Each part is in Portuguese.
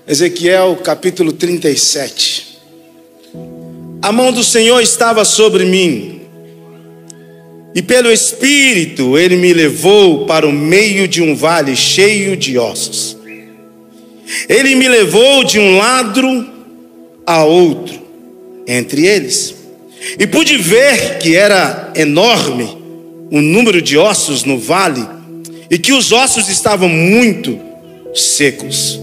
Ezequiel capítulo 37. A mão do Senhor estava sobre mim, e pelo Espírito ele me levou para o meio de um vale cheio de ossos. Ele me levou de um lado a outro entre eles, e pude ver que era enorme o número de ossos no vale, e que os ossos estavam muito secos.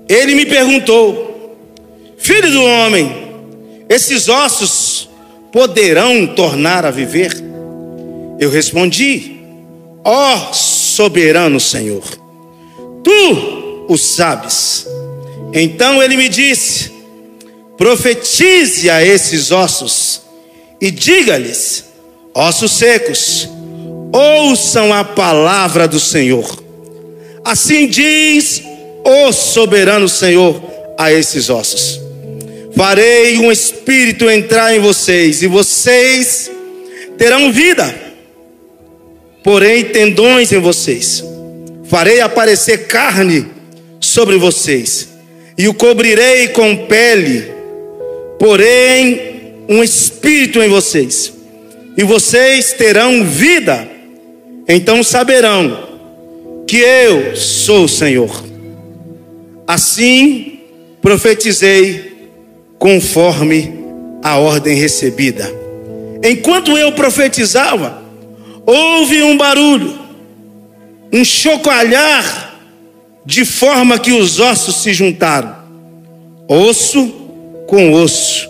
Ele me perguntou: filho do homem, esses ossos poderão tornar a viver? Eu respondi: ó soberano Senhor, tu o sabes. Então ele me disse: profetize a esses ossos e diga-lhes: ossos secos, ouçam a palavra do Senhor. Assim diz o soberano Senhor a esses ossos: farei um espírito entrar em vocês, e vocês terão vida. Porém tendões em vocês. Farei aparecer carne sobre vocês, e o cobrirei com pele. Porém um espírito em vocês, e vocês terão vida. Então saberão que eu sou o Senhor. Assim profetizei conforme a ordem recebida. Enquanto eu profetizava, houve um barulho, um chocalhar, de forma que os ossos se juntaram, osso com osso.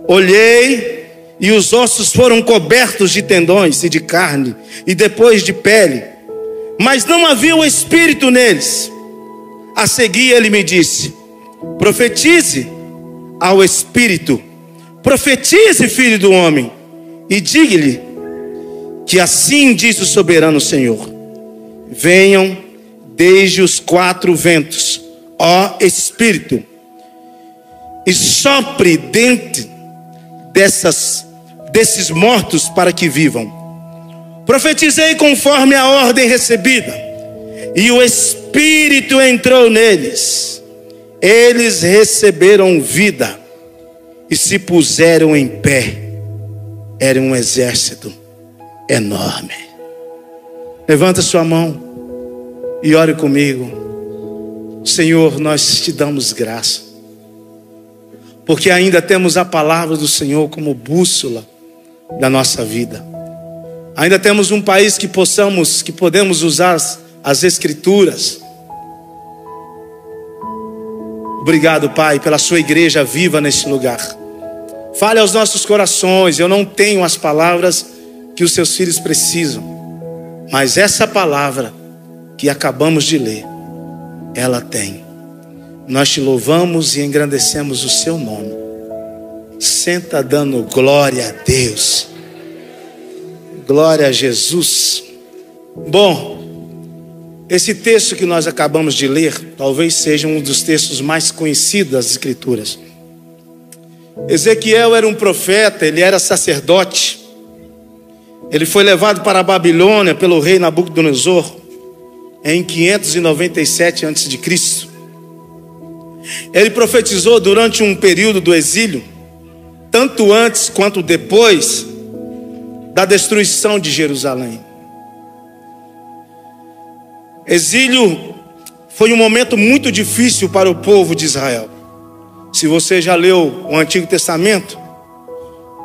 Olhei, e os ossos foram cobertos de tendões e de carne, e depois de pele, mas não havia o espírito neles. A seguir ele me disse: profetize ao espírito, profetize, filho do homem, e diga-lhe que assim diz o soberano Senhor: venham desde os quatro ventos, ó espírito, e sopre dentro desses mortos para que vivam. Profetizei conforme a ordem recebida, e o Espírito entrou neles. Eles receberam vida e se puseram em pé. Era um exército enorme. Levanta sua mão e ore comigo. Senhor, nós te damos graça, porque ainda temos a palavra do Senhor como bússola da nossa vida. Ainda temos um país que podemos usar as Escrituras. Obrigado, Pai, pela sua igreja viva neste lugar. Fale aos nossos corações. Eu não tenho as palavras que os seus filhos precisam, mas essa palavra que acabamos de ler, ela tem. Nós te louvamos e engrandecemos o seu nome. Senta dando glória a Deus. Glória a Jesus. Bom, esse texto que nós acabamos de ler talvez seja um dos textos mais conhecidos das Escrituras. Ezequiel era um profeta, ele era sacerdote. Ele foi levado para a Babilônia pelo rei Nabucodonosor em 597 a.C. Ele profetizou durante um período do exílio, tanto antes quanto depois da destruição de Jerusalém. Exílio foi um momento muito difícil para o povo de Israel. Se você já leu o Antigo Testamento,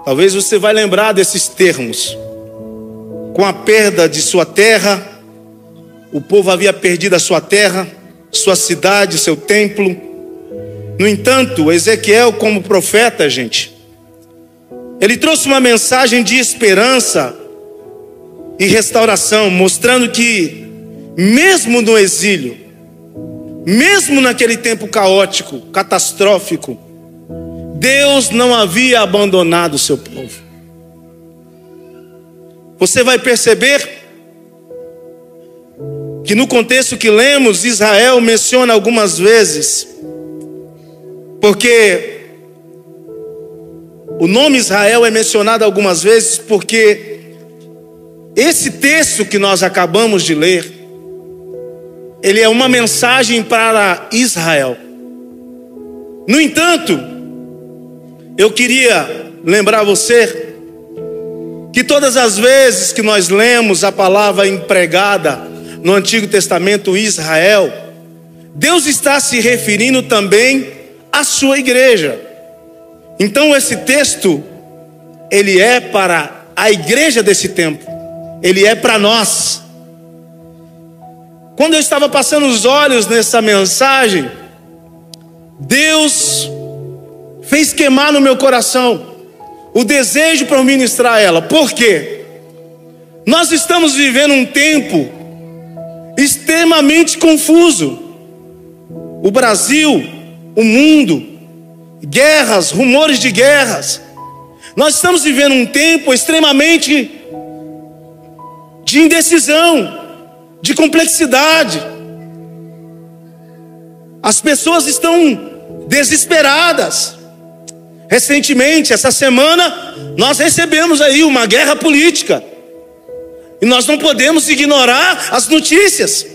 talvez você vai lembrar desses termos. Com a perda de sua terra, o povo havia perdido a sua terra, sua cidade, seu templo. No entanto, Ezequiel, como profeta, ele trouxe uma mensagem de esperança e restauração, mostrando que mesmo no exílio, mesmo naquele tempo caótico, catastrófico, Deus não havia abandonado o seu povo. Você vai perceber que no contexto que lemos, Israel menciona algumas vezes, porque o nome Israel é mencionado algumas vezes, porque esse texto que nós acabamos de ler ele é uma mensagem para Israel. No entanto, eu queria lembrar você que todas as vezes que nós lemos a palavra empregada no Antigo Testamento, Israel, Deus está se referindo também à sua igreja. Então esse texto, ele é para a igreja desse tempo, ele é para nós. Quando eu estava passando os olhos nessa mensagem, Deus fez queimar no meu coração o desejo para ministrar ela. Por quê? Nós estamos vivendo um tempo extremamente confuso. O Brasil, o mundo, guerras, rumores de guerras. Nós estamos vivendo um tempo extremamente de indecisão, de complexidade. As pessoas estão desesperadas. Recentemente, essa semana, nós recebemos aí uma guerra política. E nós não podemos ignorar as notícias.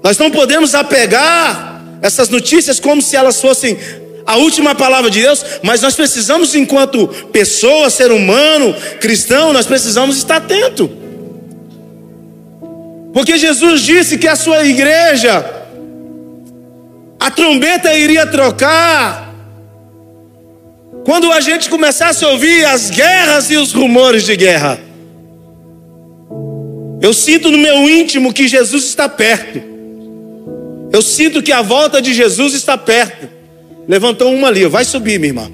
Nós não podemos apegar essas notícias como se elas fossem a última palavra de Deus. Mas nós precisamos, enquanto pessoa, ser humano, cristão, nós precisamos estar atento. Porque Jesus disse que a sua igreja, a trombeta iria trocar quando a gente começasse a ouvir as guerras e os rumores de guerra. Eu sinto no meu íntimo que Jesus está perto. Eu sinto que a volta de Jesus está perto. Levantou uma ali, vai subir, minha irmã.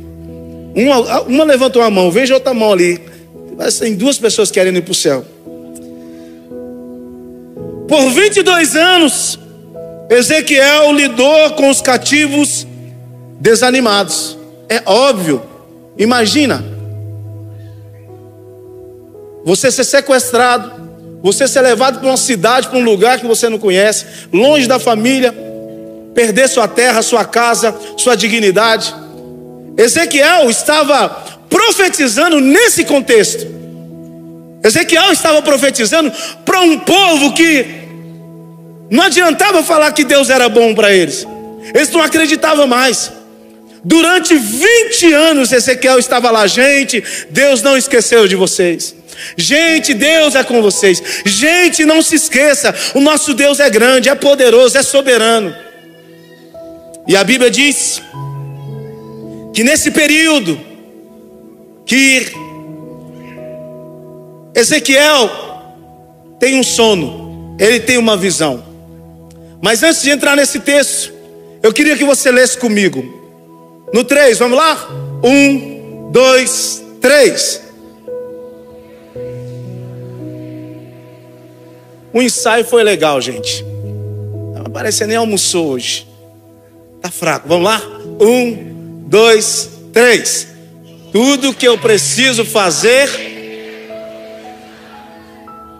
Uma levantou a mão, veja outra mão ali. Tem duas pessoas querendo ir para o céu. Por 22 anos, Ezequiel lidou com os cativos desanimados. É óbvio, imagina você ser sequestrado, você ser levado para uma cidade, para um lugar que você não conhece, longe da família, perder sua terra, sua casa, sua dignidade. Ezequiel estava profetizando nesse contexto. Ezequiel estava profetizando para um povo que não adiantava falar que Deus era bom para eles. Eles não acreditavam mais. Durante 20 anos Ezequiel estava lá. Gente, Deus não esqueceu de vocês. Gente, Deus é com vocês. Gente, não se esqueça, o nosso Deus é grande, é poderoso, é soberano. E a Bíblia diz que nesse período que Ezequiel tem um sono, ele tem uma visão. Mas antes de entrar nesse texto, eu queria que você lesse comigo. No 3, vamos lá? 1, 2, 3. O ensaio foi legal, gente. Não parece nem almoçou hoje. Tá fraco, vamos lá? 1, 2, 3. Tudo que eu preciso fazer.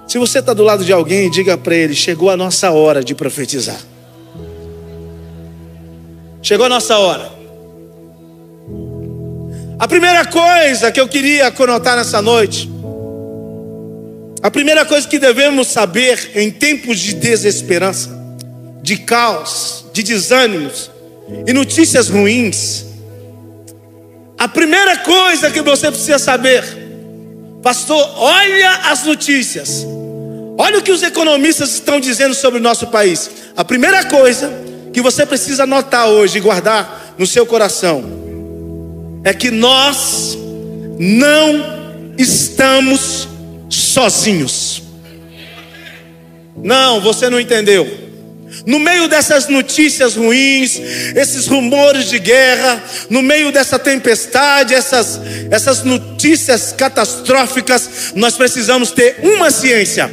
Se você está do lado de alguém, diga para ele: chegou a nossa hora de profetizar. Chegou a nossa hora. A primeira coisa que eu queria conotar nessa noite, a primeira coisa que devemos saber em tempos de desesperança, de caos, de desânimos e notícias ruins, a primeira coisa que você precisa saber: pastor, olha as notícias, olha o que os economistas estão dizendo sobre o nosso país. A primeira coisa que você precisa anotar hoje e guardar no seu coração é que nós não estamos sozinhos. Não, você não entendeu. No meio dessas notícias ruins, esses rumores de guerra, no meio dessa tempestade, essas notícias catastróficas, nós precisamos ter uma ciência: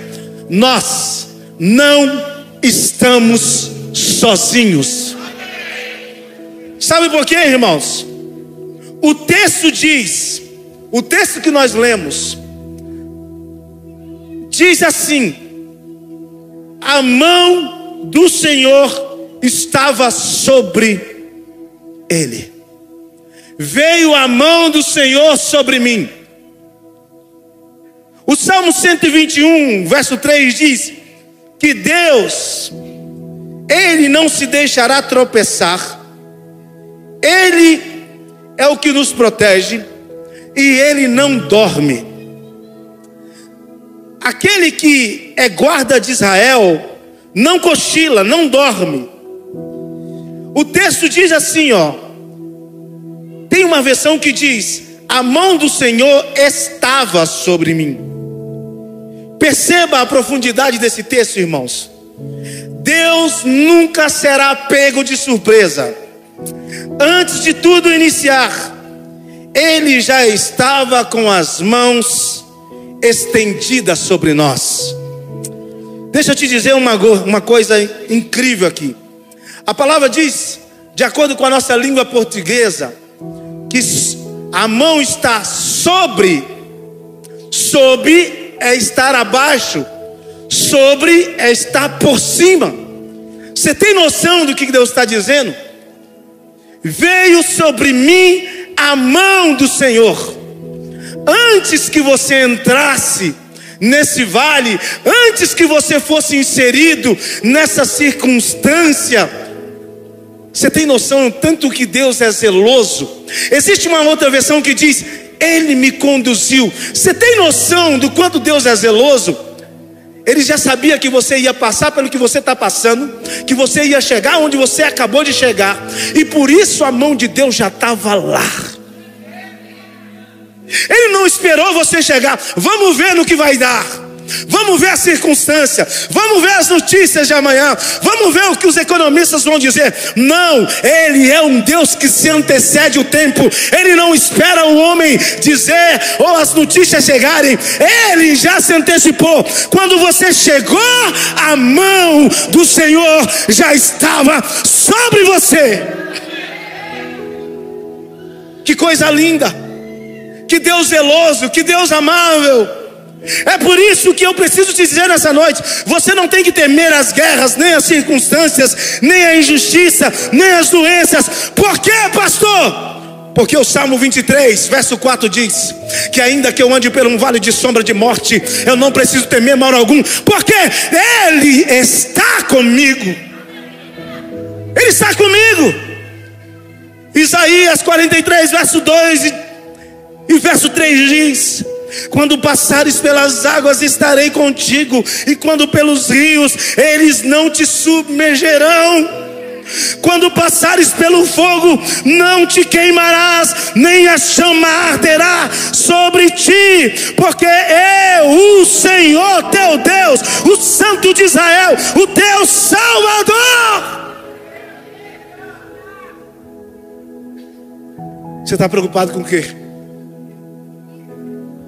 nós não estamos sozinhos. Sabe por quê, irmãos? O texto diz, o texto que nós lemos, diz assim: a mão do Senhor estava sobre ele. Veio a mão do Senhor sobre mim. O Salmo 121, verso 3 diz que Deus Ele não se deixará tropeçar. Ele é o que nos protege e Ele não dorme. Aquele que é guarda de Israel não cochila, não dorme. O texto diz assim, ó. Tem uma versão que diz: a mão do Senhor estava sobre mim. Perceba a profundidade desse texto, irmãos. Deus nunca será pego de surpresa. Antes de tudo iniciar, Ele já estava com as mãos estendidas sobre nós. Deixa eu te dizer uma coisa incrível aqui. A palavra diz, de acordo com a nossa língua portuguesa, que a mão está sobre é estar abaixo, sobre é estar por cima. Você tem noção do que Deus está dizendo? Veio sobre mim a mão do Senhor. Antes que você entrasse nesse vale, antes que você fosse inserido nessa circunstância, você tem noção tanto que Deus é zeloso? Existe uma outra versão que diz: Ele me conduziu. Você tem noção do quanto Deus é zeloso? Ele já sabia que você ia passar pelo que você está passando, que você ia chegar onde você acabou de chegar, e por isso a mão de Deus já estava lá. Ele não esperou você chegar. Vamos ver no que vai dar. Vamos ver a circunstância. Vamos ver as notícias de amanhã. Vamos ver o que os economistas vão dizer. Não, Ele é um Deus que se antecede o tempo. Ele não espera o homem dizer ou as notícias chegarem. Ele já se antecipou. Quando você chegou, a mão do Senhor já estava sobre você. Que coisa linda. Que Deus zeloso, que Deus amável. É por isso que eu preciso te dizer nessa noite: você não tem que temer as guerras, nem as circunstâncias, nem a injustiça, nem as doenças. Por quê, pastor? Porque o Salmo 23, verso 4 diz que ainda que eu ande por um vale de sombra de morte, eu não preciso temer mal algum, porque Ele está comigo. Ele está comigo. Isaías 43, verso 2 e verso 3 diz: quando passares pelas águas estarei contigo, e quando pelos rios eles não te submergerão. Quando passares pelo fogo não te queimarás, nem a chama arderá sobre ti, porque eu, o Senhor teu Deus, o Santo de Israel, o teu Salvador. Você está preocupado com o quê?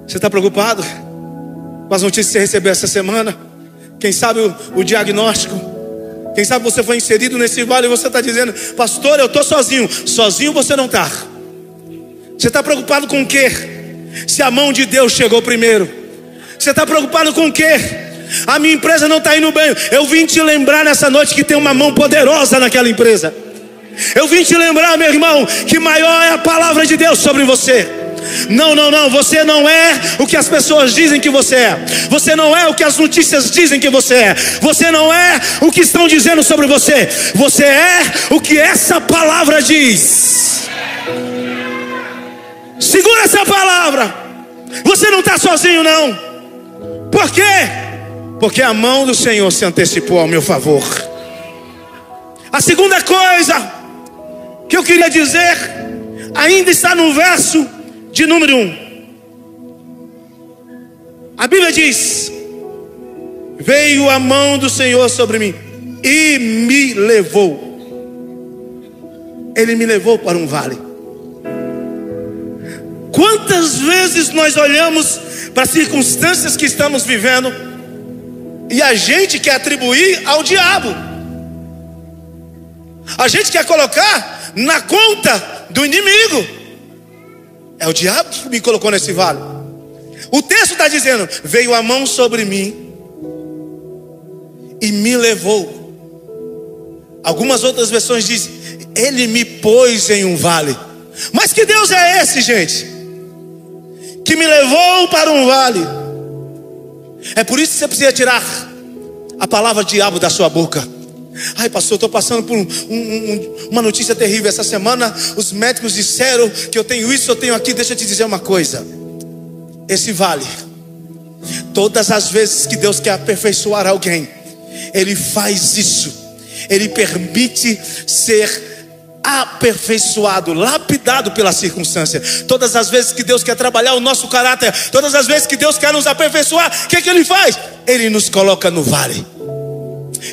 Você está preocupado com as notícias que você recebeu essa semana? Quem sabe o diagnóstico? Quem sabe você foi inserido nesse vale e você está dizendo: pastor, eu estou sozinho. Sozinho você não está. Você está preocupado com o quê? Se a mão de Deus chegou primeiro. Você está preocupado com o quê? A minha empresa não está indo bem. Eu vim te lembrar nessa noite que tem uma mão poderosa naquela empresa. Eu vim te lembrar, meu irmão, que maior é a palavra de Deus sobre você. Não, você não é o que as pessoas dizem que você é. Você não é o que as notícias dizem que você é. Você não é o que estão dizendo sobre você. Você é o que essa palavra diz. Segura essa palavra. Você não está sozinho, não. Por quê? Porque a mão do Senhor se antecipou ao meu favor. A segunda coisa que eu queria dizer ainda está no verso de número 1. A Bíblia diz: veio a mão do Senhor sobre mim e me levou. Ele me levou para um vale. Quantas vezes nós olhamos para as circunstâncias que estamos vivendo e a gente quer atribuir ao diabo. A gente quer colocar na conta do inimigo. É o diabo que me colocou nesse vale. O texto está dizendo: veio a mão sobre mim e me levou. Algumas outras versões dizem: Ele me pôs em um vale. Mas que Deus é esse, gente? Que me levou para um vale. É por isso que você precisa tirar a palavra diabo da sua boca. Ai, pastor, eu estou passando por uma notícia terrível. Essa semana os médicos disseram que eu tenho isso, eu tenho aquilo. Deixa eu te dizer uma coisa. Esse vale, todas as vezes que Deus quer aperfeiçoar alguém, Ele faz isso. Ele permite ser aperfeiçoado, lapidado pela circunstância. Todas as vezes que Deus quer trabalhar o nosso caráter, todas as vezes que Deus quer nos aperfeiçoar, o que Ele faz? Ele nos coloca no vale.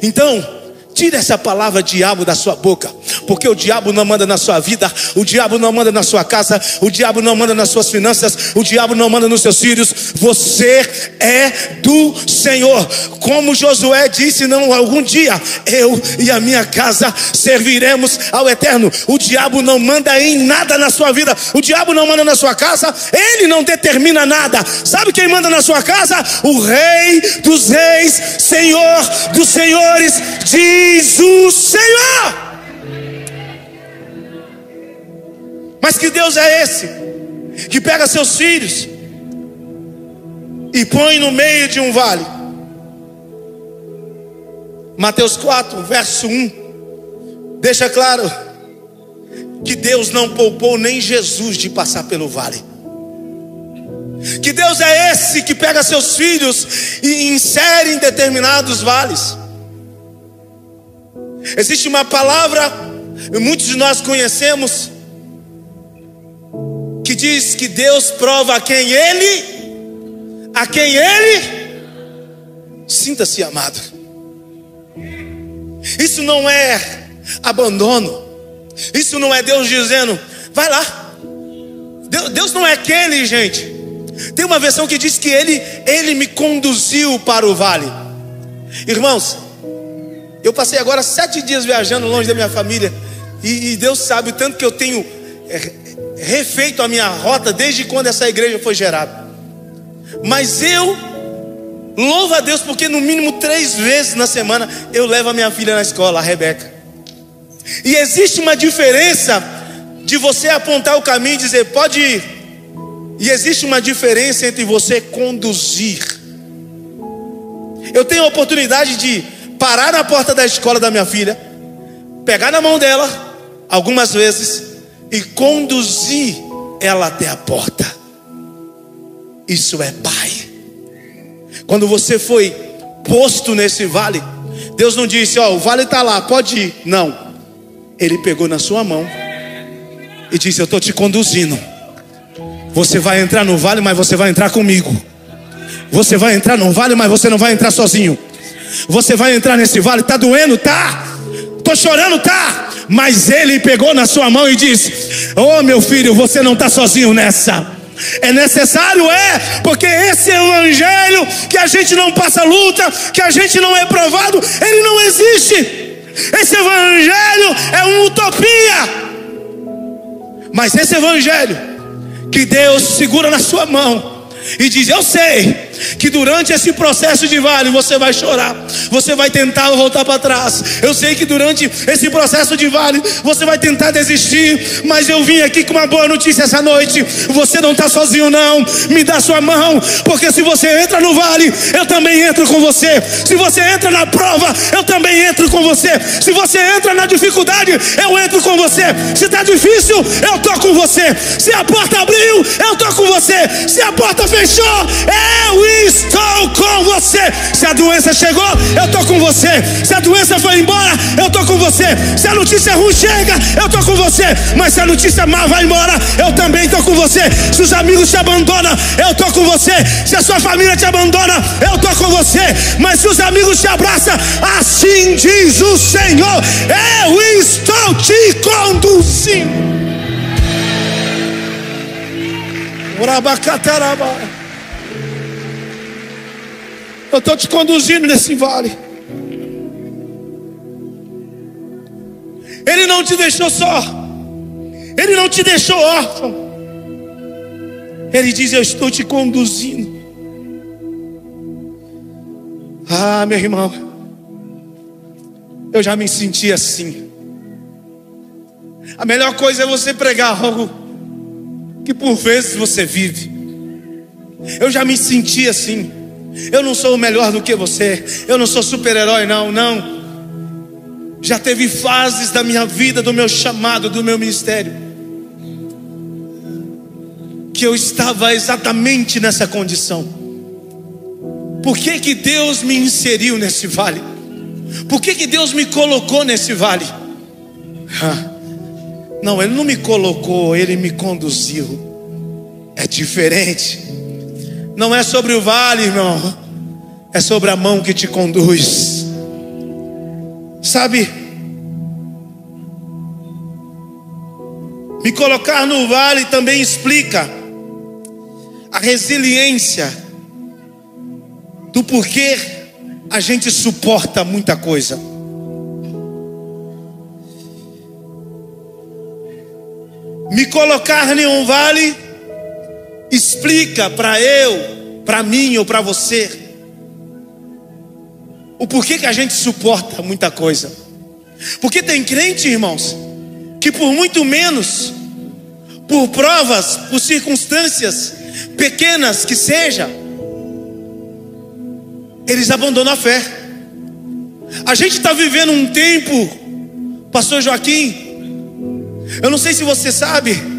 Então, tira essa palavra diabo da sua boca, porque o diabo não manda na sua vida, o diabo não manda na sua casa, o diabo não manda nas suas finanças, o diabo não manda nos seus filhos. Você é do Senhor. Como Josué disse, não, algum dia eu e a minha casa serviremos ao Eterno. O diabo não manda em nada na sua vida, o diabo não manda na sua casa, ele não determina nada. Sabe quem manda na sua casa? O Rei dos Reis, Senhor dos Senhores, diz o Senhor. Mas que Deus é esse que pega seus filhos e põe no meio de um vale? Mateus 4, verso 1 deixa claro que Deus não poupou nem Jesus de passar pelo vale. Que Deus é esse que pega seus filhos e insere em determinados vales. Existe uma palavra, muitos de nós conhecemos, que diz que Deus prova a quem Ele sinta-se amado. Isso não é abandono. Isso não é Deus dizendo, vai lá. Deus não é aquele, gente. Tem uma versão que diz que Ele me conduziu para o vale. Irmãos, eu passei agora 7 dias viajando longe da minha família, e Deus sabe o tanto que eu tenho refeito a minha rota desde quando essa igreja foi gerada. Mas eu louvo a Deus porque no mínimo 3 vezes na semana eu levo a minha filha na escola, a Rebeca. E existe uma diferença de você apontar o caminho e dizer pode ir, e existe uma diferença entre você conduzir. Eu tenho a oportunidade de parar na porta da escola da minha filha, pegar na mão dela algumas vezes e conduzir ela até a porta. Isso é pai. Quando você foi posto nesse vale, Deus não disse, ó, o vale está lá, pode ir. Não, Ele pegou na sua mão e disse, eu estou te conduzindo. Você vai entrar no vale, mas você vai entrar comigo. Você vai entrar no vale, mas você não vai entrar sozinho. Você vai entrar nesse vale, tá doendo? Tá. Tô chorando? Tá. Mas Ele pegou na sua mão e disse, oh meu filho, você não está sozinho nessa. É necessário, porque esse evangelho que a gente não passa luta, que a gente não é provado, ele não existe. Esse evangelho é uma utopia. Mas esse evangelho que Deus segura na sua mão e diz, eu sei que durante esse processo de vale você vai chorar, você vai tentar voltar para trás. Eu sei que durante esse processo de vale você vai tentar desistir, mas eu vim aqui com uma boa notícia essa noite. Você não está sozinho não. Me dá sua mão, porque se você entra no vale, eu também entro com você. Se você entra na prova, eu também entro com você. Se você entra na dificuldade, eu entro com você. Se está difícil, eu estou com você. Se a porta abriu, eu estou com você. Se a porta fechou, eu estou com você. Se a doença chegou, eu estou com você. Se a doença foi embora, eu estou com você. Se a notícia ruim chega, eu estou com você. Mas se a notícia má vai embora, eu também estou com você. Se os amigos te abandonam, eu estou com você. Se a sua família te abandona, eu estou com você. Mas se os amigos te abraçam, assim diz o Senhor, eu estou te conduzindo. Eu estou te conduzindo nesse vale. Ele não te deixou só. Ele não te deixou órfão. Ele diz, eu estou te conduzindo. Ah, meu irmão, eu já me senti assim. A melhor coisa é você pregar algo que por vezes você vive. Eu já me senti assim. Eu não sou melhor do que você. Eu não sou super-herói, não. Já teve fases da minha vida, do meu chamado, do meu ministério, que eu estava exatamente nessa condição. Por que que Deus me inseriu nesse vale? Por que que Deus me colocou nesse vale? Não, Ele não me colocou, Ele me conduziu. É diferente. Não é sobre o vale, irmão, é sobre a mão que te conduz. Sabe, me colocar no vale também explica a resiliência do porquê a gente suporta muita coisa. Me colocar em um vale explica para eu, para mim ou para você, o porquê que a gente suporta muita coisa. Porque tem crente, irmãos, que por muito menos, por provas, por circunstâncias pequenas que seja, eles abandonam a fé. A gente está vivendo um tempo, pastor Joaquim, eu não sei se você sabe,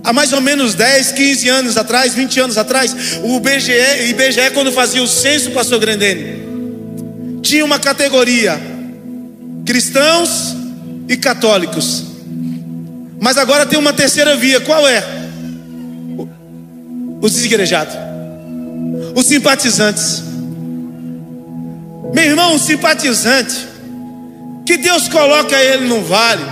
há mais ou menos 10, 15 anos atrás, 20 anos atrás, o IBGE quando fazia o censo, pastor Grandene, tinha uma categoria: cristãos e católicos. Mas agora tem uma terceira via. Qual é? Os desigrejados, os simpatizantes. Meu irmão, o simpatizante, que Deus coloca ele no vale,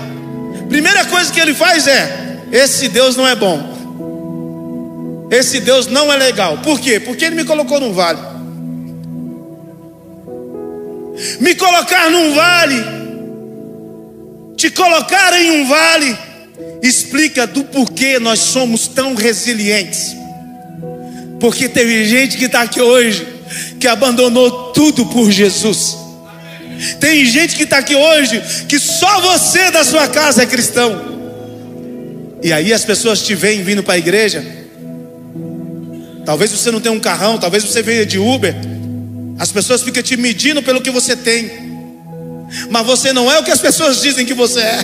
primeira coisa que ele faz é: esse Deus não é bom, esse Deus não é legal. Por quê? Porque Ele me colocou num vale. Me colocar num vale, te colocar em um vale, explica do porquê nós somos tão resilientes. Porque teve gente que está aqui hoje, que abandonou tudo por Jesus. Tem gente que está aqui hoje, que só você da sua casa é cristão. E aí as pessoas te veem vindo para a igreja. Talvez você não tenha um carrão, talvez você venha de Uber. As pessoas ficam te medindo pelo que você tem. Mas você não é o que as pessoas dizem que você é.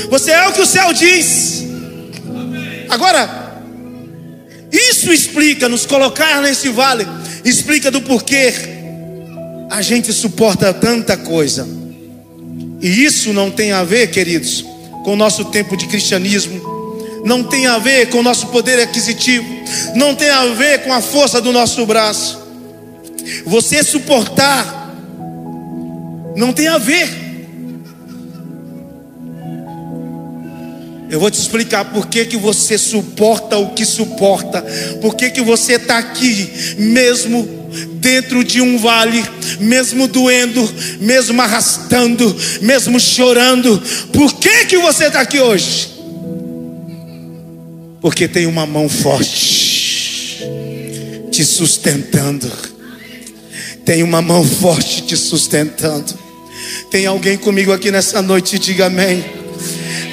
Você é o que o céu diz. Agora, isso explica, nos colocar nesse vale, explica do porquê a gente suporta tanta coisa. E isso não tem a ver, queridos, com o nosso tempo de cristianismo, não tem a ver com o nosso poder aquisitivo, não tem a ver com a força do nosso braço. Você suportar não tem a ver. Eu vou te explicar por que que você suporta o que suporta. Por que que você está aqui, mesmo dentro de um vale, mesmo doendo, mesmo arrastando, mesmo chorando. Por que que você está aqui hoje? Porque tem uma mão forte te sustentando. Tem uma mão forte te sustentando. Tem alguém comigo aqui nessa noite? Diga amém.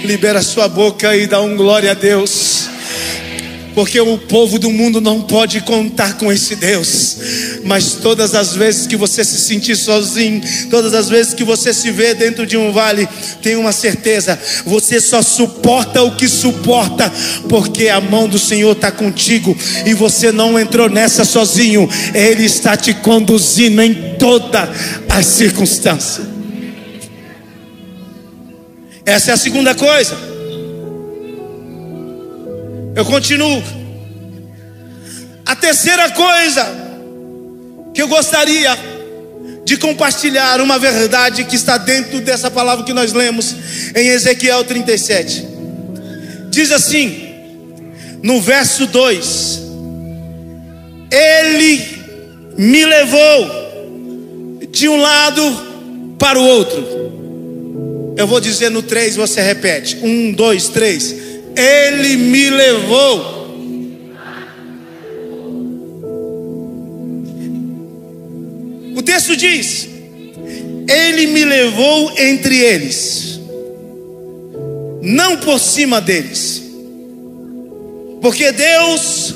Libera sua boca e dá um glória a Deus. Porque o povo do mundo não pode contar com esse Deus. Mas todas as vezes que você se sentir sozinho, todas as vezes que você se vê dentro de um vale, tenha uma certeza: você só suporta o que suporta porque a mão do Senhor está contigo. E você não entrou nessa sozinho. Ele está te conduzindo em todas as circunstâncias. Essa é a segunda coisa. Eu continuo. A terceira coisa que eu gostaria de compartilhar, uma verdade que está dentro dessa palavra que nós lemos em Ezequiel 37. Diz assim, no verso 2: Ele me levou de um lado para o outro. Eu vou dizer no 3, você repete. 1, 2, 3. Ele me levou. O texto diz: Ele me levou entre eles, não por cima deles. Porque Deus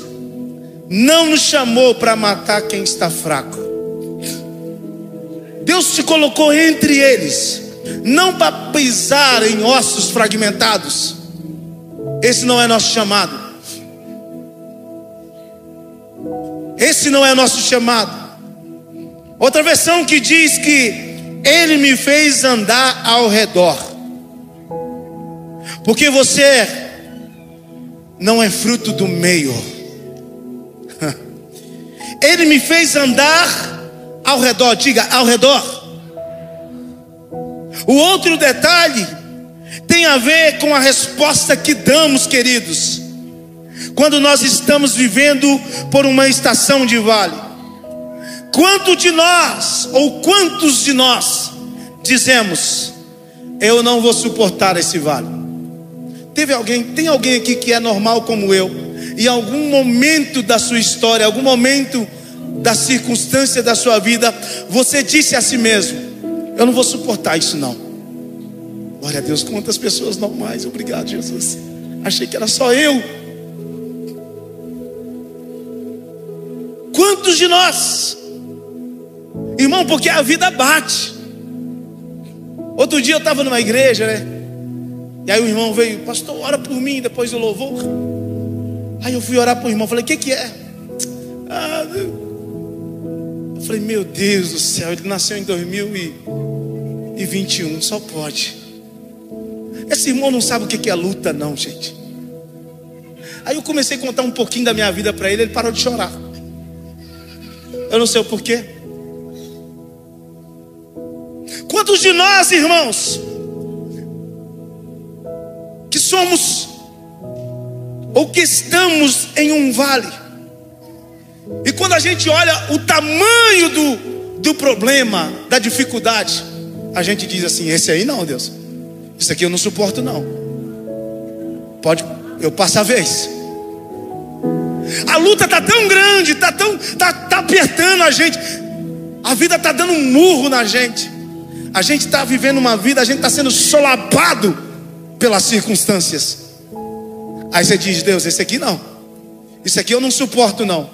não nos chamou para matar quem está fraco. Deus te colocou entre eles, não para pisar em ossos fragmentados. Esse não é nosso chamado. Esse não é nosso chamado. Outra versão que diz que Ele me fez andar ao redor. Porque você não é fruto do meio. Ele me fez andar ao redor. Diga, ao redor. O outro detalhe tem a ver com a resposta que damos, queridos, quando nós estamos vivendo por uma estação de vale. Quantos de nós dizemos: eu não vou suportar esse vale? Tem alguém aqui que é normal como eu, em algum momento da sua história, algum momento da circunstância da sua vida, você disse a si mesmo: eu não vou suportar isso não. Glória a Deus, quantas pessoas normais. Obrigado, Jesus. Achei que era só eu. Quantos de nós, irmão, porque a vida bate. Outro dia eu estava numa igreja, né? E aí o irmão veio: pastor, ora por mim, depois do louvor. Aí eu fui orar para o irmão, falei: o que é? Eu falei: meu Deus do céu, ele nasceu em 2021, só pode. Esse irmão não sabe o que é luta não, gente. Aí eu comecei a contar um pouquinho da minha vida para ele, ele parou de chorar. Eu não sei o porquê. Quantos de nós, irmãos, que somos ou que estamos em um vale, e quando a gente olha o tamanho do problema, da dificuldade, a gente diz assim: esse aí não, Deus, isso aqui eu não suporto não. Pode eu passar a vez. A luta está tão grande, tá apertando a gente, a vida está dando um murro na gente. A gente está vivendo uma vida, a gente está sendo solapado pelas circunstâncias. Aí você diz: Deus, esse aqui não, isso aqui eu não suporto não.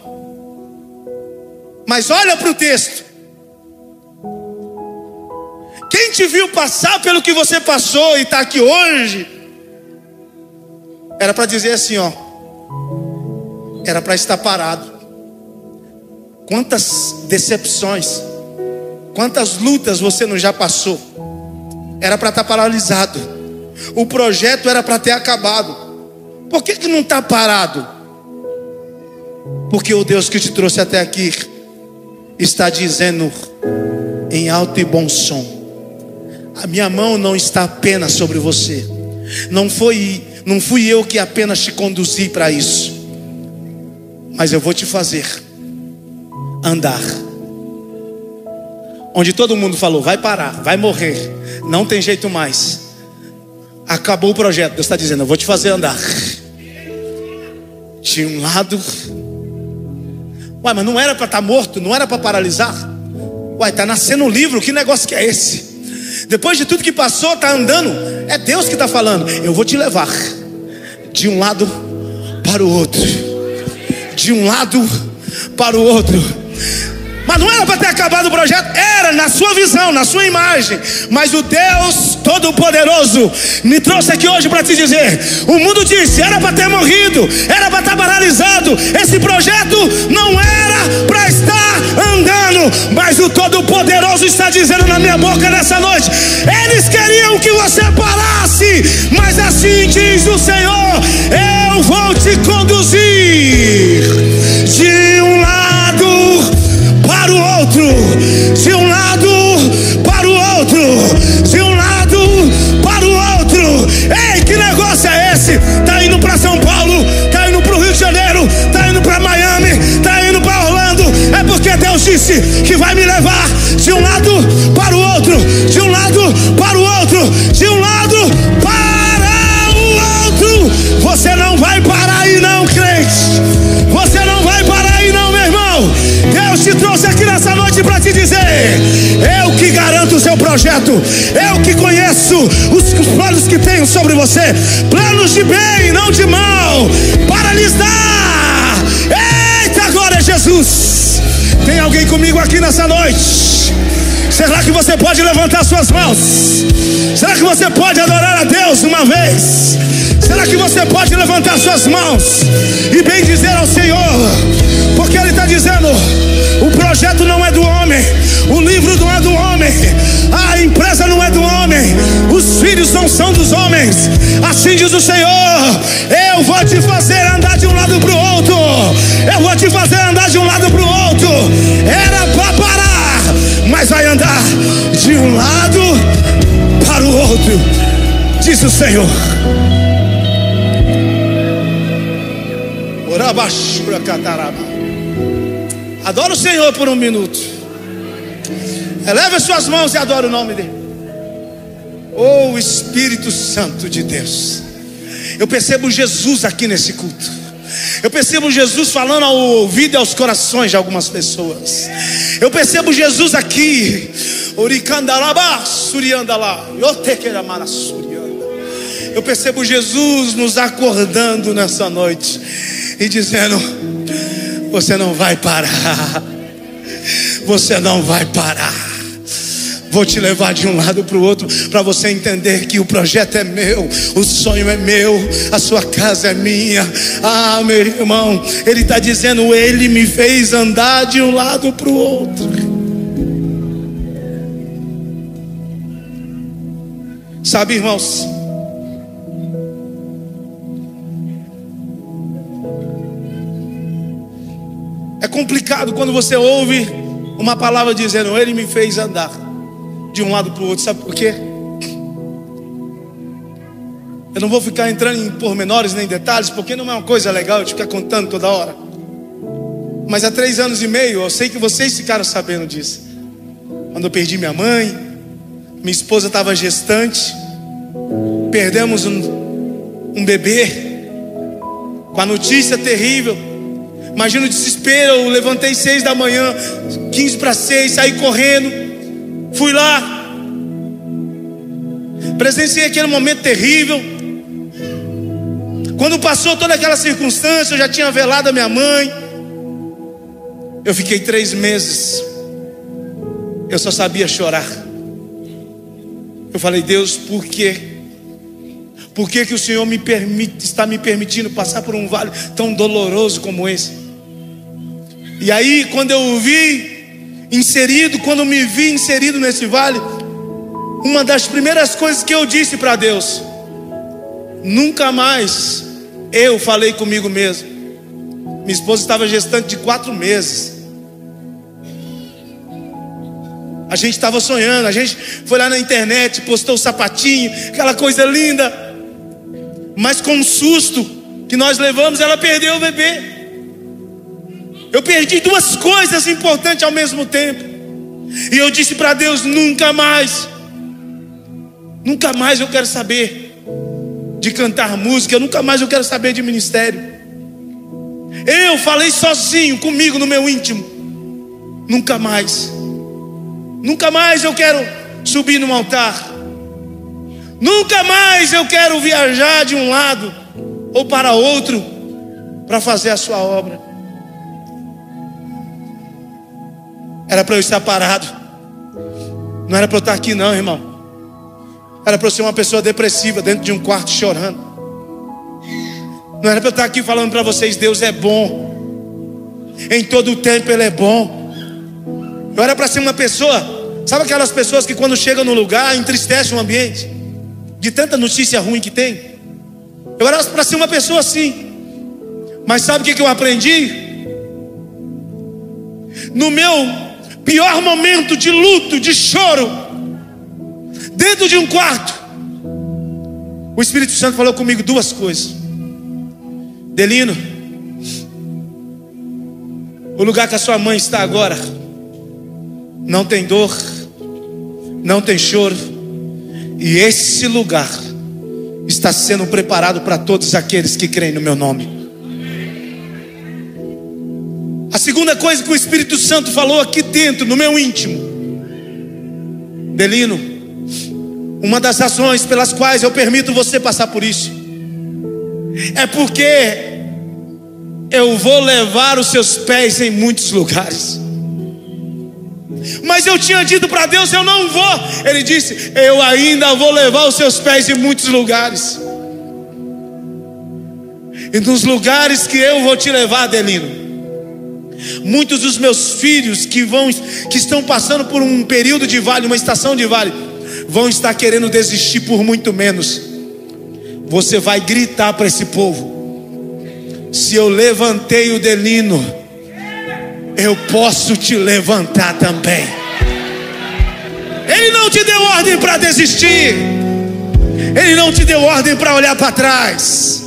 Mas olha para o texto. Quem te viu passar pelo que você passou e está aqui hoje, era para dizer assim, ó, era para estar parado. Quantas decepções, quantas lutas você não já passou? Era para estar paralisado. O projeto era para ter acabado. Por que não está parado? Porque o Deus que te trouxe até aqui está dizendo em alto e bom som: a minha mão não está apenas sobre você. Não fui eu que apenas te conduzi para isso, mas eu vou te fazer andar onde todo mundo falou: vai parar, vai morrer, não tem jeito mais, acabou o projeto. Deus está dizendo: eu vou te fazer andar. De um lado. Uai, mas não era para estar morto, não era para paralisar? Uai, está nascendo um livro, que negócio que é esse? Depois de tudo que passou, está andando. É Deus que está falando: eu vou te levar de um lado para o outro, de um lado para o outro. Mas não era para ter acabado o projeto, era na sua visão, na sua imagem. Mas o Deus Todo-Poderoso me trouxe aqui hoje para te dizer: o mundo disse, era para ter morrido, era para estar paralisado, esse projeto não era para estar andando. Mas o Todo-Poderoso está dizendo na minha boca nessa noite: eles queriam que você parasse, mas assim diz o Senhor: eu vou te conduzir de um lado para o outro, de um lado para o outro, de um lado para o outro. Ei, que negócio é esse? Tá indo para São Paulo, tá indo para o Rio de Janeiro, tá indo para Miami, tá indo para Orlando. É porque Deus disse que vai me levar de um lado para o outro, de um lado para o outro, de um lado para o outro. Você não vai parar aí não, crente. Você não vai parar aí não, meu irmão. Deus te trouxe aqui nessa noite para te dizer: eu que garanto o seu projeto, eu que conheço os planos que tenho sobre você, planos de bem, não de mal, para lhes dar. Eita, glória a Jesus. Tem alguém comigo aqui nessa noite? Será que você pode levantar suas mãos? Será que você pode adorar a Deus uma vez? Será que você pode levantar suas mãos e bem dizer ao Senhor? Porque Ele está dizendo: o projeto não é do homem, o livro não é do homem, a empresa não é do homem, os filhos não são dos homens. Assim diz o Senhor: eu vou te fazer andar de um lado para o outro. Eu vou te fazer andar de um lado para o outro. Era para parar, mas vai andar de um lado para o outro, diz o Senhor. Adora o Senhor por um minuto. Eleve as suas mãos e adora o nome dele. Oh, Espírito Santo de Deus. Eu percebo Jesus aqui nesse culto. Eu percebo Jesus falando ao ouvido e aos corações de algumas pessoas. Eu percebo Jesus aqui. Eu percebo Jesus nos acordando nessa noite e dizendo: você não vai parar. Você não vai parar. Vou te levar de um lado para o outro, para você entender que o projeto é meu, o sonho é meu, a sua casa é minha. Ah, meu irmão, Ele está dizendo: Ele me fez andar de um lado para o outro. Sabe, irmãos, é complicado quando você ouve uma palavra dizendo: Ele me fez andar de um lado para o outro. Sabe por quê? Eu não vou ficar entrando em pormenores nem detalhes, porque não é uma coisa legal eu te ficar contando toda hora. Mas há 3 anos e meio, eu sei que vocês ficaram sabendo disso. Quando eu perdi minha mãe, minha esposa estava gestante, perdemos um bebê, com a notícia terrível. Imagina o desespero. Eu levantei 6 da manhã, 15 para 6, saí correndo. Fui lá, presenciei aquele momento terrível. Quando passou toda aquela circunstância, eu já tinha velado a minha mãe. Eu fiquei 3 meses, eu só sabia chorar. Eu falei: Deus, por quê? Por que que o Senhor está me permitindo passar por um vale tão doloroso como esse? E aí, quando eu me vi inserido nesse vale, uma das primeiras coisas que eu disse para Deus: nunca mais eu falei comigo mesmo. Minha esposa estava gestante de 4 meses. A gente estava sonhando, a gente foi lá na internet, postou o sapatinho, aquela coisa linda. Mas com um susto que nós levamos, ela perdeu o bebê. Eu perdi 2 coisas importantes ao mesmo tempo. E eu disse para Deus: nunca mais eu quero saber de cantar música, nunca mais eu quero saber de ministério. Eu falei sozinho comigo no meu íntimo: nunca mais eu quero subir num altar. Nunca mais eu quero viajar de um lado ou para outro para fazer a sua obra. Era para eu estar parado. Não era para eu estar aqui não, irmão. Era para eu ser uma pessoa depressiva dentro de um quarto chorando. Não era para eu estar aqui falando para vocês: Deus é bom, em todo o tempo Ele é bom. Eu era para ser uma pessoa, sabe aquelas pessoas que quando chegam no lugar entristecem o ambiente, de tanta notícia ruim que tem? Eu era para ser uma pessoa assim. Mas sabe o que eu aprendi? No meu pior momento de luto, de choro, dentro de um quarto, o Espírito Santo falou comigo 2 coisas: Delino, o lugar que a sua mãe está agora não tem dor, não tem choro, e esse lugar está sendo preparado para todos aqueles que creem no meu nome. A segunda coisa que o Espírito Santo falou aqui dentro, no meu íntimo: Delino, uma das razões pelas quais eu permito você passar por isso é porque eu vou levar os seus pés em muitos lugares. Mas eu tinha dito para Deus, eu não vou. Ele disse, eu ainda vou levar os seus pés em muitos lugares. E nos lugares que eu vou te levar, Adelino, muitos dos meus filhos que estão passando por um período de vale, uma estação de vale, vão estar querendo desistir por muito menos. Você vai gritar para esse povo: se eu levantei o Adelino, eu posso te levantar também. Ele não te deu ordem para desistir. Ele não te deu ordem para olhar para trás.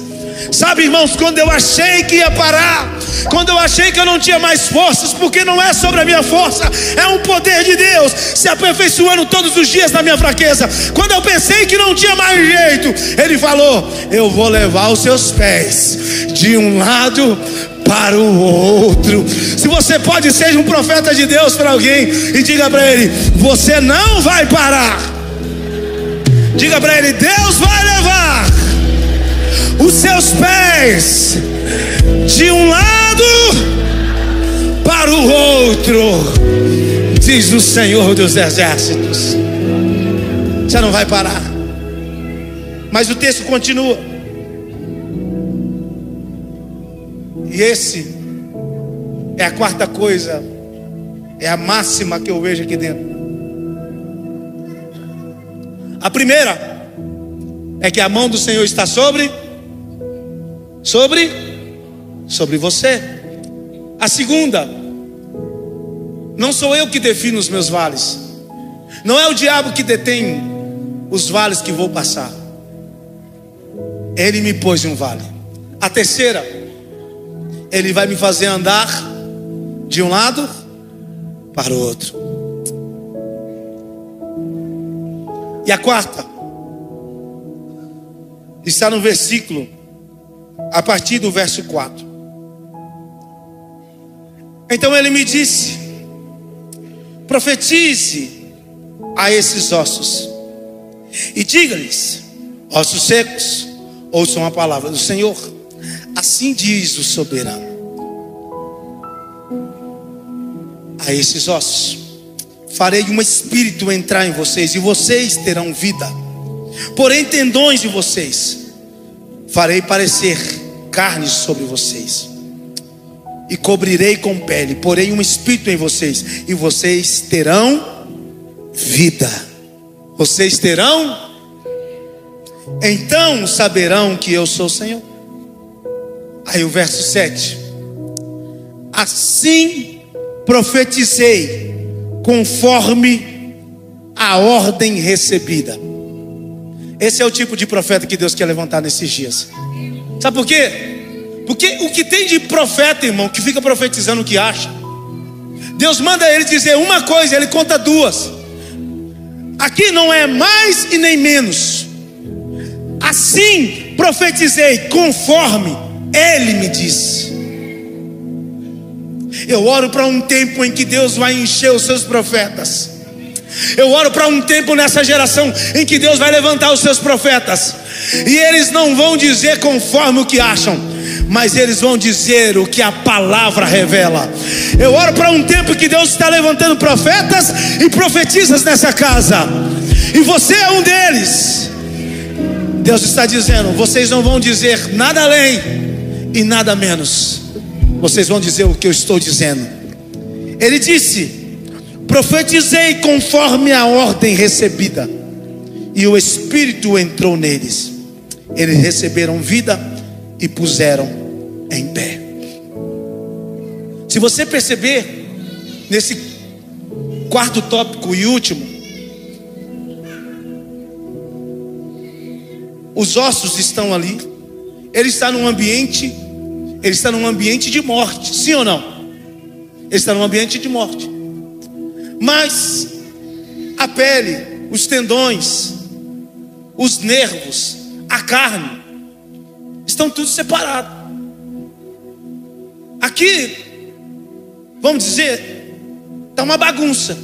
Sabe, irmãos, quando eu achei que ia parar, quando eu achei que eu não tinha mais forças, porque não é sobre a minha força, é um poder de Deus se aperfeiçoando todos os dias na minha fraqueza. Quando eu pensei que não tinha mais jeito, Ele falou: eu vou levar os seus pés de um lado para o outro. Se você pode, seja um profeta de Deus para alguém e diga para ele: você não vai parar. Diga para ele: Deus vai levar os seus pés de um lado para o outro, diz o Senhor dos Exércitos. Você não vai parar. Mas o texto continua. E esse é a quarta coisa, é a máxima que eu vejo aqui dentro. A primeira é que a mão do Senhor está sobre você. A segunda, não sou eu que defino os meus vales. Não é o diabo que detém os vales que vou passar. Ele me pôs em um vale. A terceira, Ele vai me fazer andar de um lado para o outro. E a quarta está no versículo, a partir do verso 4. Então Ele me disse: profetize a esses ossos e diga-lhes: ossos secos, ouçam a palavra do Senhor. Assim diz o soberano a esses ossos: farei um espírito entrar em vocês e vocês terão vida. Porém tendões de vocês farei parecer carne sobre vocês e cobrirei com pele. Porém um espírito em vocês e vocês terão vida. Vocês terão. Então saberão que eu sou o Senhor. Aí o verso 7: assim profetizei conforme a ordem recebida. Esse é o tipo de profeta que Deus quer levantar nesses dias. Sabe por quê? Porque o que tem de profeta, irmão, que fica profetizando o que acha, Deus manda ele dizer uma coisa, ele conta duas. Aqui não é mais e nem menos. Assim profetizei conforme Ele me disse. Eu oro para um tempo em que Deus vai encher os seus profetas. Eu oro para um tempo nessa geração em que Deus vai levantar os seus profetas, e eles não vão dizer conforme o que acham, mas eles vão dizer o que a palavra revela. Eu oro para um tempo que Deus está levantando profetas e profetisas nessa casa, e você é um deles. Deus está dizendo: vocês não vão dizer nada além e nada menos, vocês vão dizer o que eu estou dizendo. Ele disse: profetizei conforme a ordem recebida, e o Espírito entrou neles. Eles receberam vida e puseram em pé. Se você perceber, nesse quarto tópico e último, os ossos estão ali. Ele está num ambiente de morte, sim ou não? Ele está num ambiente de morte. Mas a pele, os tendões, os nervos, a carne, estão tudo separados. Aqui, vamos dizer, está uma bagunça.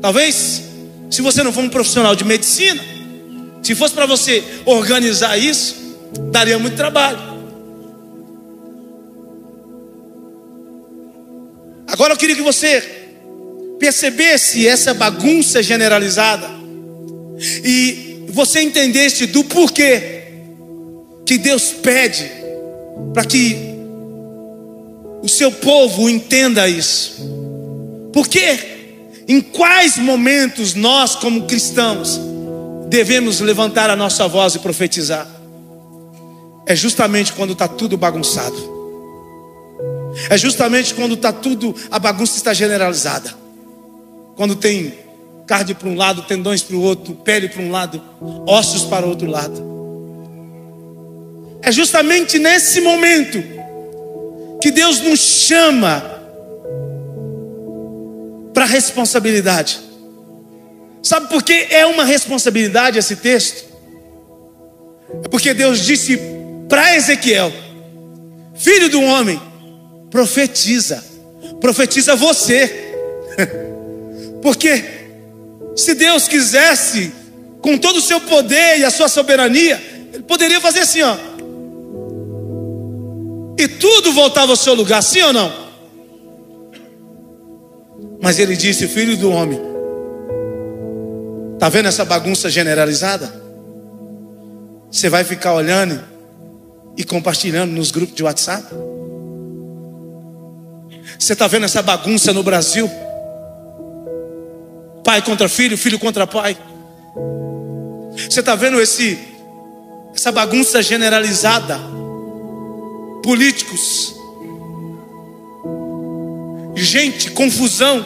Talvez, se você não for um profissional de medicina, se fosse para você organizar isso, daria muito trabalho. Agora eu queria que você percebesse essa bagunça generalizada e você entendesse do porquê que Deus pede para que o seu povo entenda isso. Porque em quais momentos nós, como cristãos, devemos levantar a nossa voz e profetizar? É justamente quando está tudo bagunçado. É justamente quando está tudo, a bagunça está generalizada. Quando tem carne para um lado, tendões para o outro, pele para um lado, ossos para o outro lado. É justamente nesse momento que Deus nos chama para a responsabilidade. Sabe por que é uma responsabilidade esse texto? É porque Deus disse para Ezequiel: filho do homem, profetiza você. Porque se Deus quisesse, com todo o seu poder e a sua soberania, Ele poderia fazer assim, ó, e tudo voltava ao seu lugar, sim ou não? Mas Ele disse: filho do homem, tá vendo essa bagunça generalizada? Você vai ficar olhando e compartilhando nos grupos de WhatsApp? Você está vendo essa bagunça no Brasil? Pai contra filho, filho contra pai. Você está vendo essa bagunça generalizada? Políticos, gente, confusão,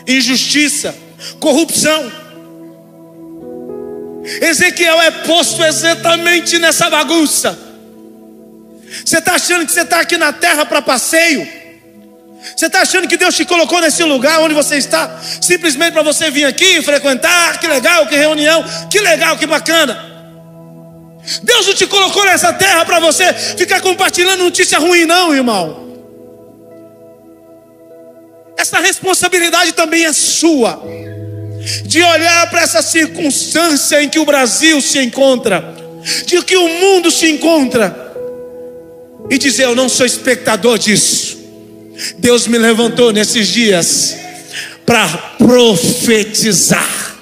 injustiça, corrupção. Ezequiel é posto exatamente nessa bagunça. Você está achando que você está aqui na terra para passeio? Você está achando que Deus te colocou nesse lugar onde você está simplesmente para você vir aqui frequentar? Que legal, que reunião, que legal, que bacana. Deus não te colocou nessa terra para você ficar compartilhando notícia ruim, não, irmão. Essa responsabilidade também é sua, de olhar para essa circunstância em que o Brasil se encontra, de que o mundo se encontra, e dizer: eu não sou espectador disso. Deus me levantou nesses dias para profetizar.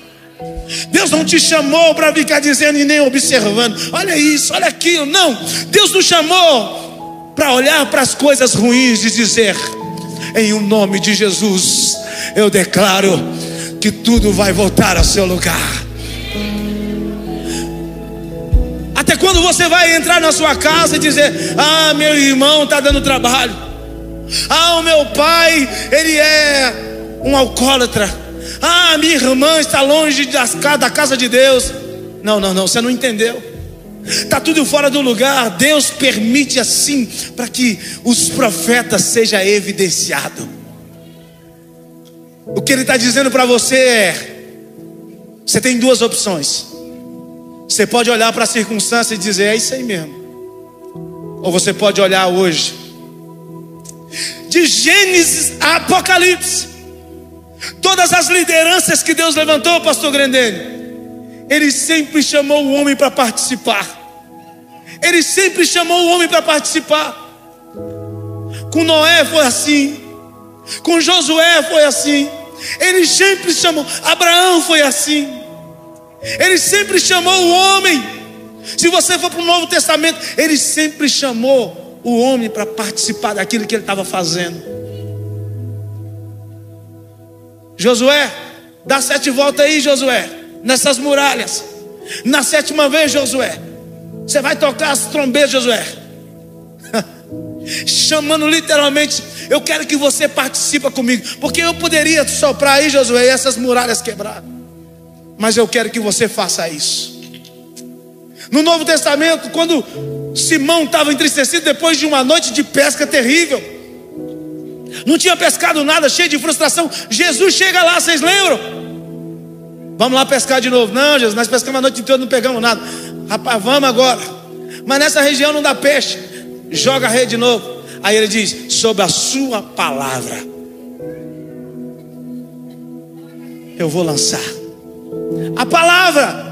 Deus não te chamou para ficar dizendo e nem observando: olha isso, olha aquilo. Não, Deus nos chamou para olhar para as coisas ruins e dizer: em o nome de Jesus, eu declaro que tudo vai voltar ao seu lugar. Até quando você vai entrar na sua casa e dizer: ah, meu irmão está dando trabalho. Ah, o meu pai, ele é um alcoólatra. Ah, minha irmã está longe da casa de Deus. Não, você não entendeu. Está tudo fora do lugar. Deus permite assim para que os profetas sejam evidenciados. O que Ele está dizendo para você é: você tem duas opções. Você pode olhar para a circunstância e dizer: é isso aí mesmo. Ou você pode olhar hoje, de Gênesis a Apocalipse, todas as lideranças que Deus levantou, pastor Grandene, Ele sempre chamou o homem para participar. Ele sempre chamou o homem para participar. Com Noé foi assim, com Josué foi assim. Ele sempre chamou, Abraão foi assim. Ele sempre chamou o homem. Se você for para o Novo Testamento, Ele sempre chamou o homem para participar daquilo que ele estava fazendo. Josué, dá 7 voltas aí, Josué, nessas muralhas. Na 7ª vez, Josué, você vai tocar as trombetas, Josué. Chamando literalmente: eu quero que você participe comigo. Porque eu poderia soprar aí, Josué, e essas muralhas quebrar, mas eu quero que você faça isso. No Novo Testamento, quando Simão estava entristecido depois de uma noite de pesca terrível, não tinha pescado nada, cheio de frustração, Jesus chega lá, vocês lembram? Vamos lá pescar de novo. Não, Jesus, nós pescamos a noite inteira, não pegamos nada. Rapaz, vamos agora. Mas nessa região não dá peixe. Joga a rede de novo. Aí ele diz: sob a sua palavra eu vou lançar. A palavra.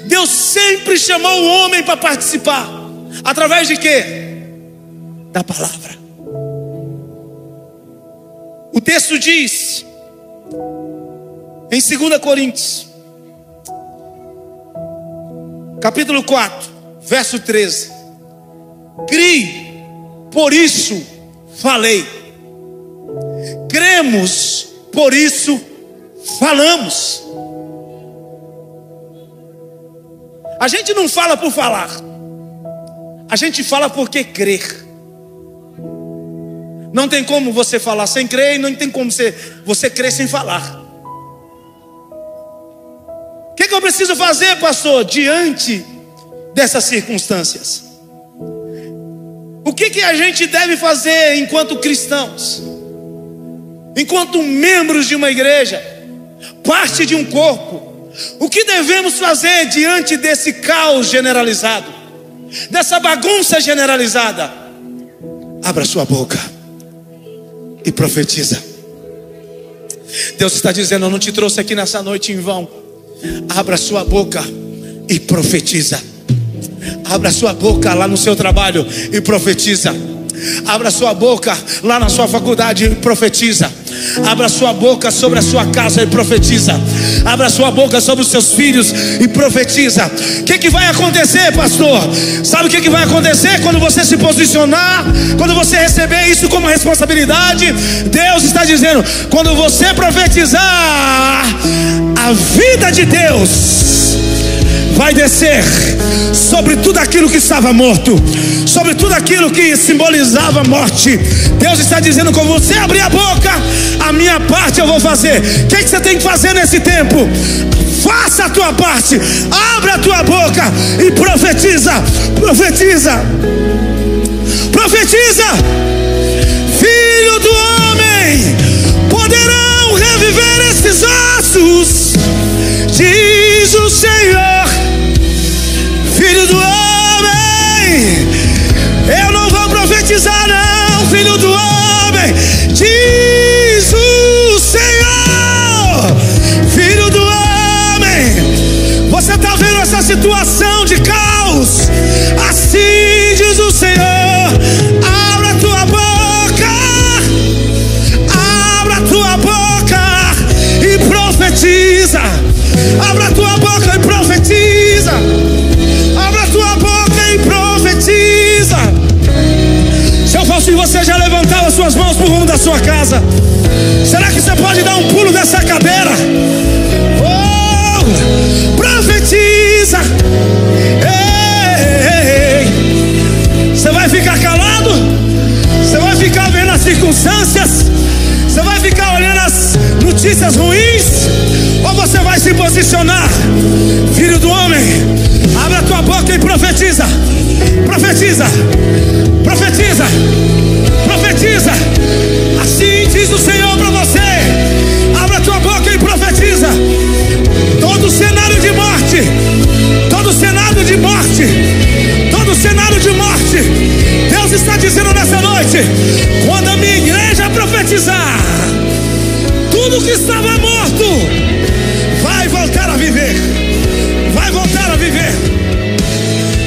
Deus sempre chamou o homem para participar. Através de quê? Da palavra. O texto diz Em 2 Coríntios, capítulo 4, verso 13. Criei, por isso falei. Cremos, por isso falamos. A gente não fala por falar, a gente fala porque crer. Não tem como você falar sem crer, e não tem como você crer sem falar. O que eu preciso fazer, pastor, diante dessas circunstâncias? O que a gente deve fazer enquanto cristãos, enquanto membros de uma igreja, parte de um corpo? O que devemos fazer diante desse caos generalizado, dessa bagunça generalizada? Abra sua boca e profetiza. Deus está dizendo: eu não te trouxe aqui nessa noite em vão. Abra sua boca e profetiza. Abra sua boca lá no seu trabalho e profetiza. Abra sua boca lá na sua faculdade e profetiza. Abra sua boca sobre a sua casa e profetiza. Abra sua boca sobre os seus filhos e profetiza. O que vai acontecer, pastor? Sabe o que vai acontecer quando você se posicionar? Quando você receber isso como responsabilidade? Deus está dizendo: quando você profetizar, a vida de Deus vai descer sobre tudo aquilo que estava morto, sobre tudo aquilo que simbolizava morte. Deus está dizendo: quando você abrir a boca, a minha parte eu vou fazer. O que você tem que fazer nesse tempo? Faça a tua parte, abra a tua boca e profetiza. Profetiza, profetiza. Filho do homem, poderão reviver esses ossos, diz o Senhor. Filho do homem, eu não vou profetizar não, filho do homem, diz o Senhor. Filho do homem, você está vendo essa situação de caos? Assim diz o Senhor: abra a tua boca, abra a tua boca e profetiza. Abra a tua boca e profetiza. Abra a tua boca e profetiza. Se eu fosse você, já levantava suas mãos para o rumo da sua casa. Será que você pode dar um pulo dessa cadeira? Oh, profetiza. Ei, você vai ficar calado? Você vai ficar vendo as circunstâncias? Você vai ficar olhando as notícias ruins? Ou você vai se posicionar? Filho do homem, abra a tua boca e profetiza. Profetiza, profetiza, profetiza. Assim diz o Senhor para você: abra a tua boca e profetiza. Todo cenário de morte, todo cenário de morte, todo cenário de morte, Deus está dizendo nessa noite: quando a minha igreja profetizar, tudo que estava morto vai voltar a viver. Vai voltar a viver.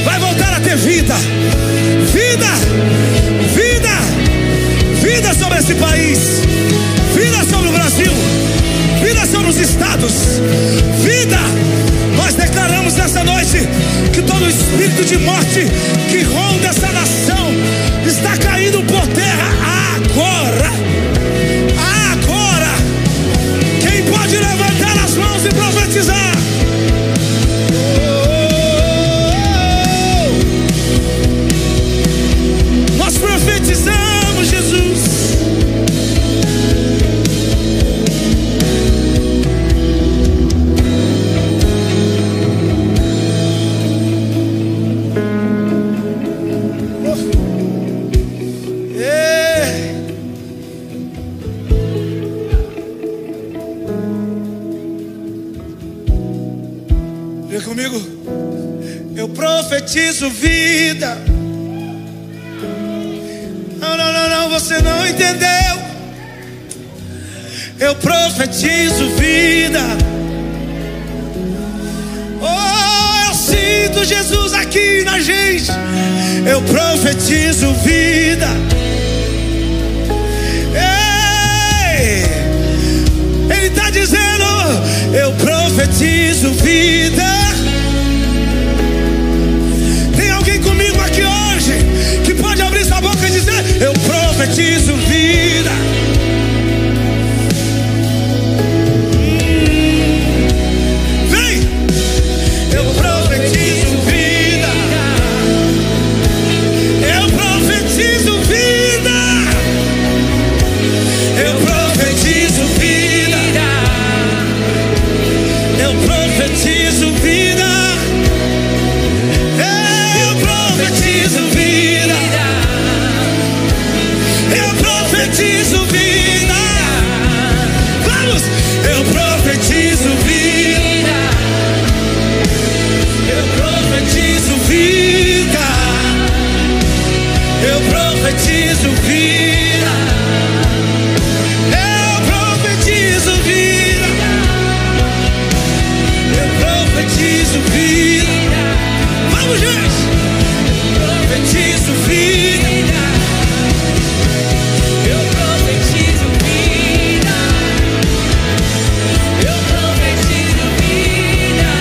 Vai voltar a ter vida. Vida, vida, vida sobre esse país. Vida sobre o Brasil. Vida sobre os estados. Vida. Nós declaramos nessa noite que todo espírito de morte que ronda essa nação está caindo por terra agora. Agora. Quem pode levantar as mãos e profetizar? Nós profetizamos, Jesus. Vem comigo. Eu profetizo vida. Não, você não entendeu. Eu profetizo vida. Oh, eu sinto Jesus aqui na gente. Eu profetizo vida. Ei, Ele está dizendo: Eu profetizo vida. Tem alguém comigo aqui hoje que pode abrir sua boca e dizer: eu profetizo vida. Vem! Eu profetizo vida. Eu profetizo vida. Eu profetizo vida. Eu profetizo vida. Eu profetizo vida. Eu profetizo vida. Vamos! Eu profetizo vida. Eu profetizo vida. Eu profetizo vida. Eu profetizo vida. Eu profetizo vida. Vamos, gente! Eu profetizo vida. Eu profetizo vida. Eu profetizo vida.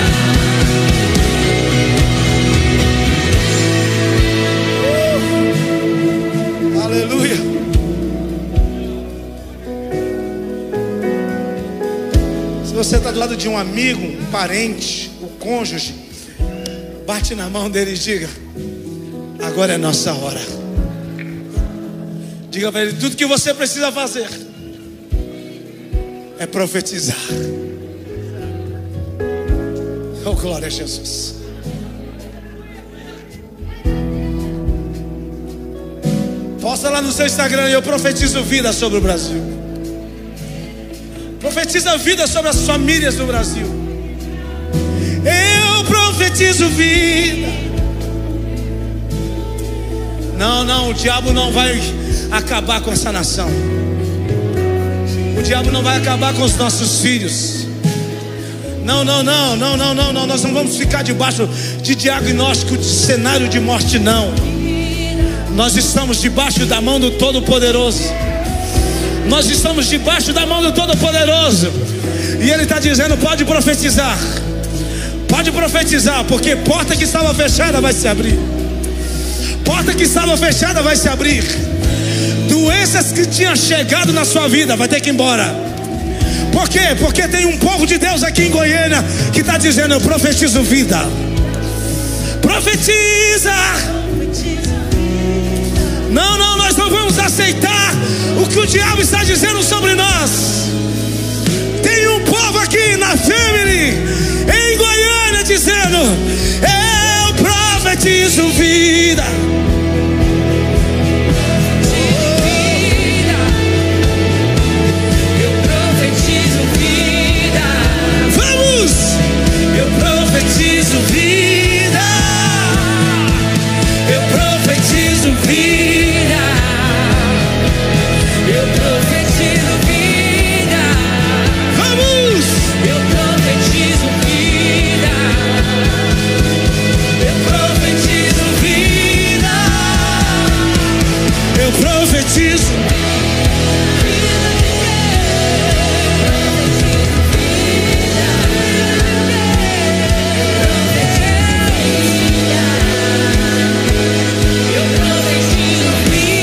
Aleluia! Se você está do lado de um amigo, um parente, um cônjuge, bate na mão dele e diga: agora é nossa hora. Diga para ele: tudo que você precisa fazer é profetizar. Oh, glória a Jesus. Posta lá no seu Instagram: eu profetizo vida sobre o Brasil. Profetiza vida sobre as famílias do Brasil. Eu profetizo vida. Não, não, o diabo não vai acabar com essa nação. O diabo não vai acabar com os nossos filhos. Não, não, não, não, não, não, não. Nós não vamos ficar debaixo de diagnóstico de cenário de morte, não. Nós estamos debaixo da mão do Todo-Poderoso. Nós estamos debaixo da mão do Todo-Poderoso. E Ele está dizendo: pode profetizar. Pode profetizar, porque porta que estava fechada vai se abrir. Porta que estava fechada vai se abrir. Doenças que tinham chegado na sua vida vai ter que ir embora. Por quê? Porque tem um povo de Deus aqui em Goiânia que está dizendo: eu profetizo vida. Profetiza. Não, não, nós não vamos aceitar o que o diabo está dizendo sobre nós. Tem um povo aqui na Family, em Goiânia, dizendo: eu profetizo vida. Eu profetizo vida. Vamos! Eu profetizo vida. Eu profetizo vida. Eu profetizo vida. Vamos! Eu profetizo vida. Eu profetizo vida. Eu profetizo. Eu profetizo vida. Eu profetizo vida.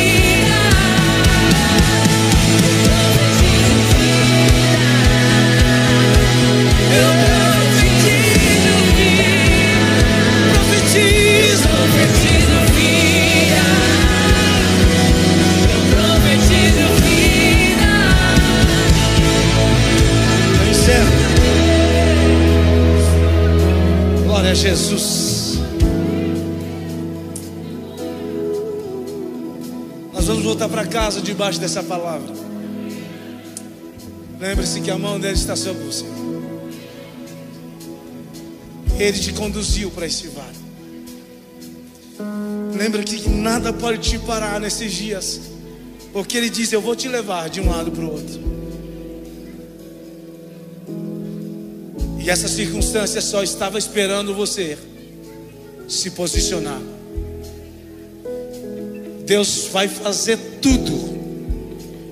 Profetizo. Profetizo vida. Eu profetizo vida. Eu encerro. Glória a Jesus. Nós vamos voltar para casa debaixo dessa palavra. Lembre-se que a mão dele está sobre você. Ele te conduziu para esse vale. Lembra que nada pode te parar nesses dias, porque Ele diz: eu vou te levar de um lado para o outro. E essa circunstância só estava esperando você se posicionar. Deus vai fazer tudo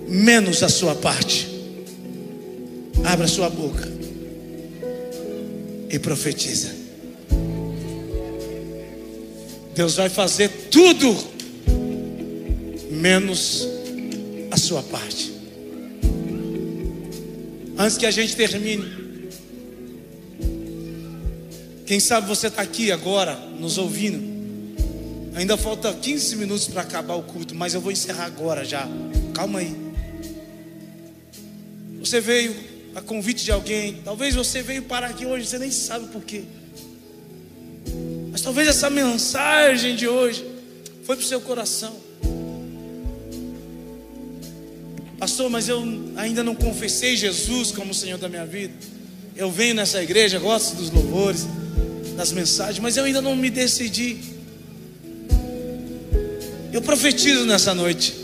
menos a sua parte. Abra sua boca e profetiza. Deus vai fazer tudo menos a sua parte. Antes que a gente termine, quem sabe você está aqui agora nos ouvindo. Ainda falta 15 minutos para acabar o culto, mas eu vou encerrar agora já. Calma aí. Você veio a convite de alguém. Talvez você veio parar aqui hoje, você nem sabe por quê. Mas talvez essa mensagem de hoje foi para o seu coração. Pastor, mas eu ainda não confessei Jesus como o Senhor da minha vida. Eu venho nessa igreja, gosto dos louvores, das mensagens, mas eu ainda não me decidi. Eu profetizo nessa noite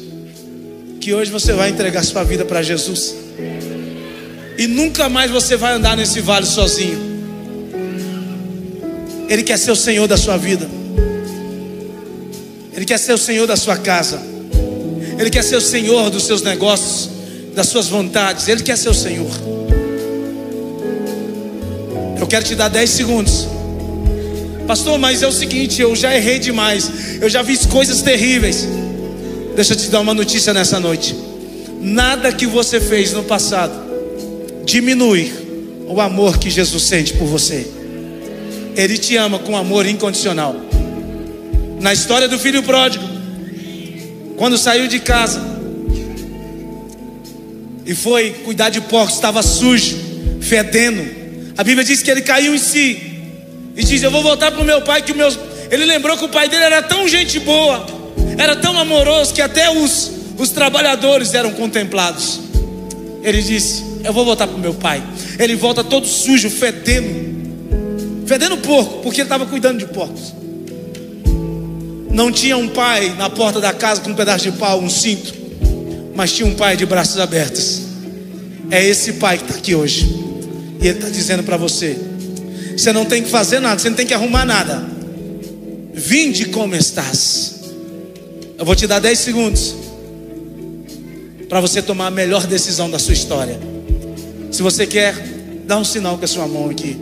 que hoje você vai entregar sua vida para Jesus e nunca mais você vai andar nesse vale sozinho. Ele quer ser o Senhor da sua vida. Ele quer ser o Senhor da sua casa. Ele quer ser o Senhor dos seus negócios, das suas vontades. Ele quer ser o Senhor. Eu quero te dar 10 segundos. Pastor, mas é o seguinte, eu já errei demais, eu já fiz coisas terríveis. Deixa eu te dar uma notícia nessa noite. Nada que você fez no passado diminui o amor que Jesus sente por você. Ele te ama com amor incondicional. Na história do filho pródigo, quando saiu de casa e foi cuidar de porcos, estava sujo, fedendo, a Bíblia diz que ele caiu em si e diz: eu vou voltar para o meu pai, ele lembrou que o pai dele era tão gente boa, era tão amoroso, que até os trabalhadores eram contemplados. Ele disse: eu vou voltar para o meu pai. Ele volta todo sujo, fedendo porco, porque ele estava cuidando de porcos. Não tinha um pai na porta da casa com um pedaço de pau, um cinto, mas tinha um pai de braços abertos. É esse pai que está aqui hoje, e ele está dizendo para você: você não tem que fazer nada, você não tem que arrumar nada. Vinde como estás. Eu vou te dar 10 segundos para você tomar a melhor decisão da sua história. Se você quer, dá um sinal com a sua mão aqui.